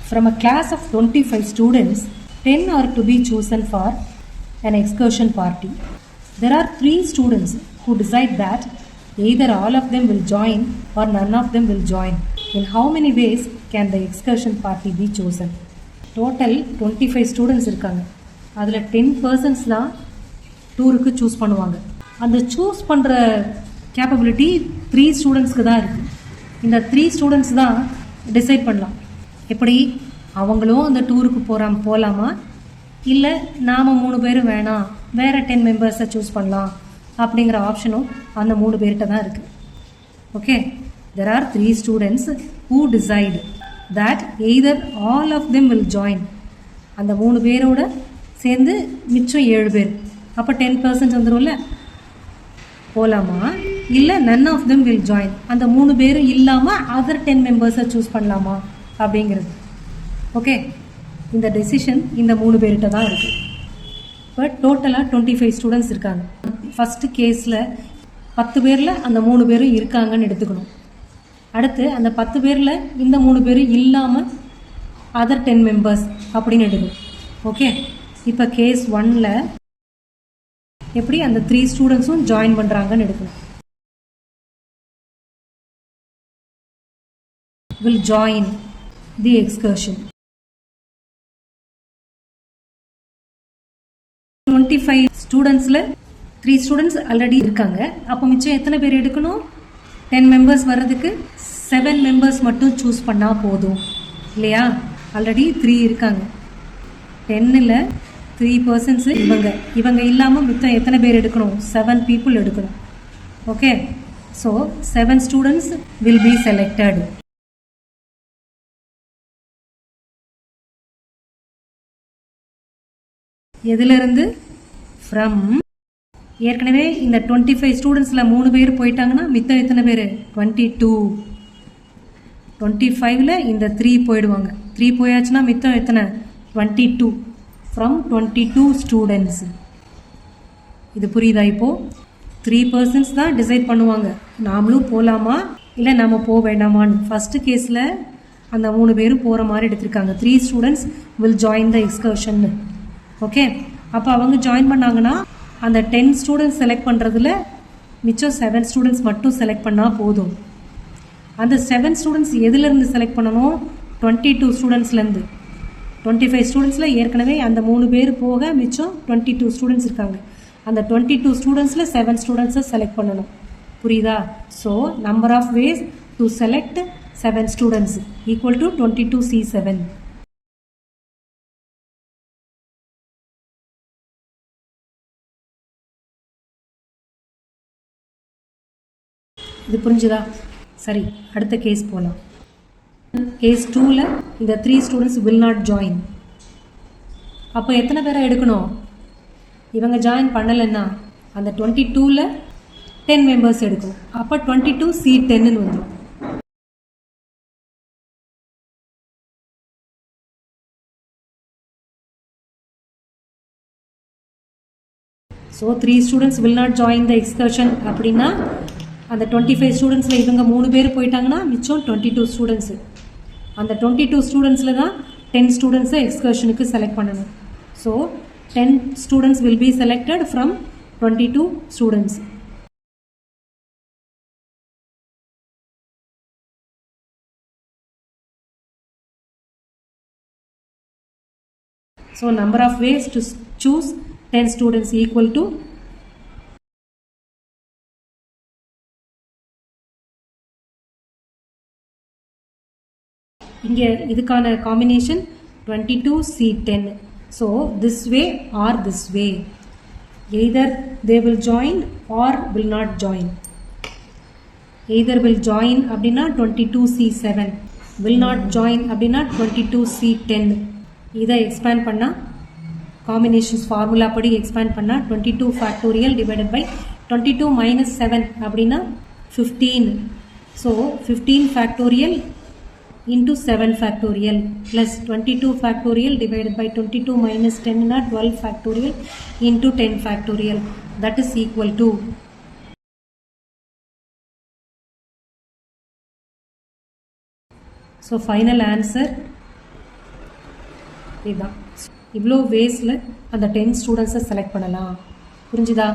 From a class of 25 students, 10 are to be chosen for an excursion party. There are 3 students who decide that either all of them will join or none of them will join. In how many ways can the excursion party be chosen? Total 25 students இருக்காங்க. அதில் 10 persons தான் டூருக்கு choose பண்ணுவாங்க. அந்த choose பண்ணுற capability 3 ஸ்டூடெண்ட்ஸ்க்கு தான் இருக்குது. இந்த 3 ஸ்டூடெண்ட்ஸ் தான் டிசைட் பண்ணலாம். எப்படி அவங்களும் அந்த டூருக்கு போகலாமா, இல்லை நாம் 3 பேரும் வேணாம் வேறு 10 மெம்பர்ஸை சூஸ் பண்ணலாம் அப்படிங்கிற ஆப்ஷனும் அந்த 3 பேர்கிட்ட தான் இருக்குது. Okay, there are 3 students who decide that either all of them will join. அந்த 3 பேரோட சேர்ந்து மிச்சம் 7 பேர், அப்போ 10% வந்துடும்ல, போகலாமா இல்லை none of them will join, அந்த 3 பேரும் இல்லாமல் அதர் 10 மெம்பர்ஸை சூஸ் பண்ணலாமா அப்படிங்கிறது. ஓகே, இந்த டெசிஷன் இந்த 3 பேர்கிட்ட தான் இருக்குது. இப்போ டோட்டலாக 25 ஸ்டூடெண்ட்ஸ் இருக்காங்க. ஃபஸ்ட்டு கேஸில் 10 பேரில் அந்த 3 பேரும் இருக்காங்கன்னு எடுத்துக்கணும். அடுத்து அந்த 10 பேரில் இந்த 3 பேரும் இல்லாமல் அதர் 10 மெம்பர்ஸ் அப்படின்னு எடுக்கணும். ஓகே, இப்போ கேஸ் 1ல் எப்படி அந்த 3 ஸ்டூடெண்ட்ஸும் ஜாயின் பண்ணுறாங்கன்னு எடுக்கணும். will join the excursion. 25 ஸ்டூடெண்ட்ஸில் 3 students already இருக்காங்க. அப்போ மிச்சம் எத்தனை பேர் எடுக்கணும்? 10 மெம்பர்ஸ் வர்றதுக்கு 7 மெம்பர்ஸ் மட்டும் சூஸ் பண்ணால் போதும் இல்லையா? ஆல்ரெடி 3 இருக்காங்க. 10ல் 3 பர்சன்ஸு இவங்க இல்லாமல் மிச்சம் எத்தனை பேர் எடுக்கணும்? 7 பீப்புள் எடுக்கணும். Okay, so 7 students will be selected. எதிலிருந்து? ஃப்ரம் ஏற்கனவே இந்த 25 ஸ்டூடெண்ட்ஸில் 3 பேர் போயிட்டாங்கன்னா மித்தம் எத்தனை பேர்? 22. 25ல் இந்த 3 போயிடுவாங்க. 3 போயாச்சுன்னா மித்தம் எத்தனை? 22. From 22 students. இது புரியுதா? இப்போது 3 பர்சன்ஸ் தான் டிசைட் பண்ணுவாங்க நாமளும் போகலாமா இல்லை நம்ம போக வேண்டாமான்னு. ஃபஸ்ட்டு கேஸில் அந்த 3 பேரும் போகிற மாதிரி எடுத்திருக்காங்க. 3 ஸ்டூடெண்ட்ஸ் வில் ஜாயின் த எக்ஸ்கர்ஷன்னு. ஓகே, அப்போ அவங்க ஜாயின் பண்ணாங்கன்னா அந்த 10 ஸ்டூடெண்ட்ஸ் செலக்ட் பண்ணுறதுல மிச்சம் 7 ஸ்டூடெண்ட்ஸ் மட்டும் செலக்ட் பண்ணால் போதும். அந்த 7 ஸ்டூடெண்ட்ஸ் எதுலேருந்து செலக்ட் பண்ணணும்? 22 ஸ்டூடெண்ட்ஸ்லேருந்து. 25 ஸ்டூடெண்ட்ஸில் ஏற்கனவே அந்த 3 பேர் போக மிச்சம் 22 ஸ்டூடெண்ட்ஸ் இருக்காங்க. அந்த 22 ஸ்டூடெண்ட்ஸில் 7 ஸ்டூடெண்ட்ஸை செலக்ட் பண்ணணும். புரியுதா? So number of ways to select 7 students equal to 22C7. இது புரிஞ்சுதா? சரி, அடுத்த கேஸ் போகலாம். கேஸ் 2ல் இந்த 3 ஸ்டூடெண்ட்ஸ் வில் நாட் ஜாயின். அப்போ எத்தனை பேரை எடுக்கணும்? இவங்க ஜாயின் பண்ணலைன்னா அந்த 22ல் 10 மெம்பர்ஸ் எடுக்கணும். அப்போ 22C10ன்னு வந்துடும். So 3 students will not join the excursion அப்படின்னா அந்த 25 ஸ்டூடெண்ட்ஸில் இவங்க 3 பேர் போயிட்டாங்கன்னா மிச்சம் 22 ஸ்டூடெண்ட்ஸு. அந்த 22 ஸ்டூடெண்ட்ஸில் தான் 10 ஸ்டூடெண்ட்ஸை எக்ஸ்கர்ஷனுக்கு செலக்ட் பண்ணணும். So 10 students will be selected from 22 students. So number of ways to choose 10 students equal to இங்கே இதுக்கான combination 22C10. So this way or this way, either they will join or will not join. either will join அப்படின்னா 22C7, will not join அப்படின்னா 22C10. இதை expand பண்ணால் combinations formula படி expand பண்ணால் 22 factorial divided by 22 minus 7 அப்படின்னா 15. So 15 factorial into 7 factorial plus 22 factorial divided by 22 minus 10 na 12 factorial into 10 factorial, that is equal to so final answer இதுதான். இவ்வளோ வேஸில் அந்த 10 ஸ்டூடெண்ட்ஸை செலக்ட் பண்ணலாம். புரிஞ்சுதா?